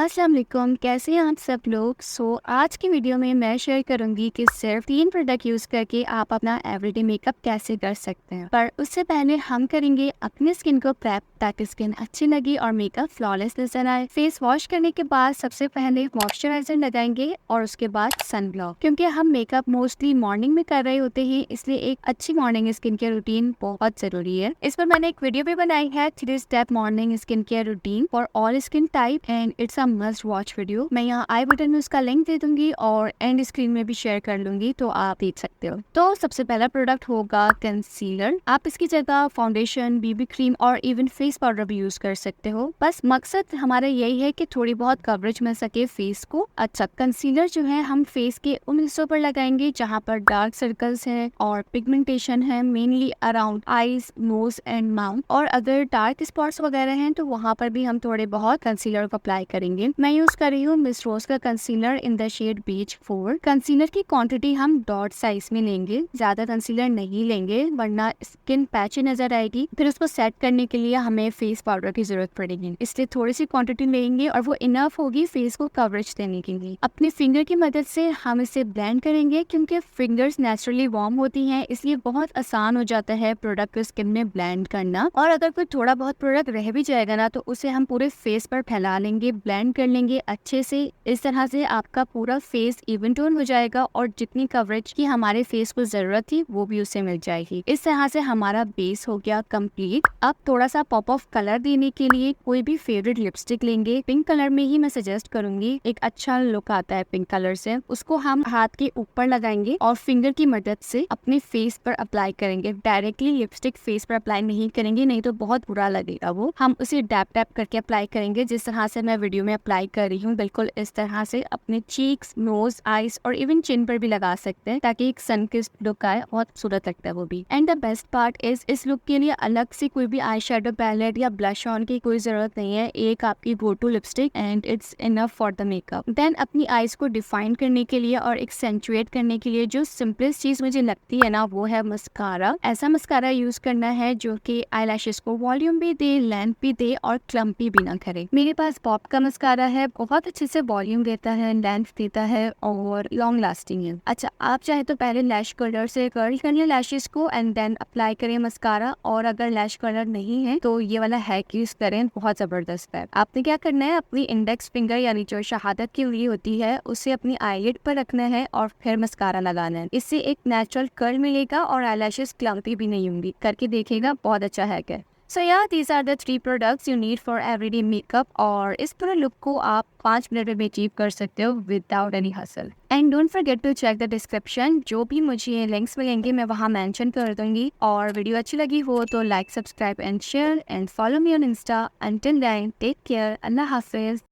अस्सलाम वालेकुम, कैसे हैं आप सब लोग। आज की वीडियो में मैं शेयर करूंगी कि सिर्फ 3 प्रोडक्ट यूज़ करके आप अपना एवरीडे मेकअप कैसे कर सकते हैं। पर उससे पहले हम करेंगे अपनी स्किन को प्रेप ताकि स्किन अच्छी लगे और मेकअप फ्लॉलेस नजर आए। फेस वॉश करने के बाद सबसे पहले मॉइस्चराइजर लगाएंगे और उसके बाद सन ब्लॉक। क्योंकि हम मेकअप मोस्टली मॉर्निंग में कर रहे होते हैं, इसलिए एक अच्छी मॉर्निंग स्किन केयर रूटीन बहुत जरूरी है। इस पर मैंने एक वीडियो भी बनाई है, 3 step morning skin care routine for all skin type and it's a must watch video. मैं यहाँ आई बटन में उसका लिंक दे दूंगी और एंड स्क्रीन में भी शेयर कर लूंगी, तो आप देख सकते हो। तो सबसे पहला प्रोडक्ट होगा कंसीलर। आप इसकी जगह फाउंडेशन, बीबी क्रीम और इवन फेस पाउडर भी यूज कर सकते हो। बस मकसद हमारा यही है कि थोड़ी बहुत कवरेज मिल सके फेस को। अच्छा, कंसीलर जो है हम फेस के उन हिस्सों पर लगाएंगे जहाँ पर डार्क सर्कल्स हैं और पिगमेंटेशन है, mainly around eyes, nose and mouth. और अगर डार्क स्पॉट्स वगैरह हैं तो वहाँ पर भी हम थोड़े बहुत कंसीलर को अप्लाई करेंगे। मैं यूज कर रही हूँ मिस रोज का concealer in the shade beige 4। Concealer की क्वांटिटी हम डॉट साइज में लेंगे, ज्यादा कंसीलर नहीं लेंगे वरना स्किन पैची नजर आएगी। फिर उसको सेट करने के लिए हमें फेस पाउडर की जरूरत पड़ेगी, इसलिए थोड़ी सी क्वांटिटी लेंगे और वो इनफ होगी फेस को कवरेज देने के लिए। अपने फिंगर की मदद से हम इसे ब्लेंड करेंगे, क्योंकि फिंगर्स नेचुरली वार्म होती हैं, इसलिए बहुत आसान हो जाता है प्रोडक्ट को स्किन में ब्लेंड करना। और अगर कोई थोड़ा बहुत प्रोडक्ट रह भी जाएगा ना, तो उसे हम पूरे फेस पर फैला लेंगे, ब्लेंड कर लेंगे अच्छे से। इस तरह से आपका पूरा फेस इवन टोन हो जाएगा और जितनी कवरेज की हमारे फेस को जरूरत थी वो भी उसे मिल जाएगी। इस तरह से हमारा बेस हो गया कंप्लीट। अब थोड़ा सा पॉप ऑफ कलर देने के लिए कोई भी फेवरेट लिपस्टिक लेंगे। पिंक कलर में ही मैं सजेस्ट करूंगी, एक अच्छा लुक आता है पिंक कलर से। उसको हम हाथ के ऊपर लगाएंगे और फिंगर की मदद से अपने फेस पर अप्लाई करेंगे। डायरेक्टली लिपस्टिक फेस पर अप्लाई नहीं करेंगे, नहीं तो बहुत बुरा लगेगा वो। हम उसे डैप डैप करके अप्लाई करेंगे, जिस तरह से मैं वीडियो में अप्लाई कर रही हूँ। बिल्कुल इस तरह से अपने चीक्स, नोज, आईज और इवन चिन पर भी लगा सकते हैं, ताकि एक सन किस्ड लुक आए। बहुत खूबसूरत लगता है वो भी। And the best part is, इस लुक के लिए अलग से कोई भी आई शेडो पैलेट या ब्लश ऑन की कोई जरूरत नहीं है। एक आपकी go to lipstick and it's enough for the makeup. Then अपनी आईज को डिफाइन करने के लिए और एक्सेंचुएट करने के लिए जो सिंपलेस्ट चीज मुझे लगती है ना, वो है मस्कारा। ऐसा मस्कारा यूज करना है जो कि आईलैशेस को वॉल्यूम भी दे, लेंथ भी दे और क्लम्पी भी ना करे। मेरे पास पॉप का मस्कारा है, बहुत अच्छे से वॉल्यूम देता है, लेंथ देता है और लॉन्ग लास्टिंग है। अच्छा, आप चाहे तो पहले लैश कर्लर से कर्ल करिए लैशेस को एंड देन अप्लाई करें मस्कारा। और अगर लैश कर्लर नहीं है तो ये वाला हैक यूज करें, बहुत जबरदस्त है। आपने क्या करना है, अपनी इंडेक्स फिंगर यानी जो शहादत की उंगली होती है उसे अपनी आईलिड पर रखना है और फिर मस्कारा लगाना है। इससे एक नेचुरल कर्ल मिलेगा और आईलैशेस क्लम्पी भी नहीं होंगी। करके देखेगा, बहुत अच्छा हैक है। So yeah, these are the 3 products you need for everyday makeup और इस पूरे लुक को आप 5 मिनट में अचीव कर सकते हो without any hassle. And don't forget to check the description, जो भी मुझे लिंक्स मिलेंगे मैं वहाँ मेंशन कर दूंगी। और वीडियो अच्छी लगी हो तो like, subscribe and share and follow me on Insta. Until then take care, अल्लाह हाफिज।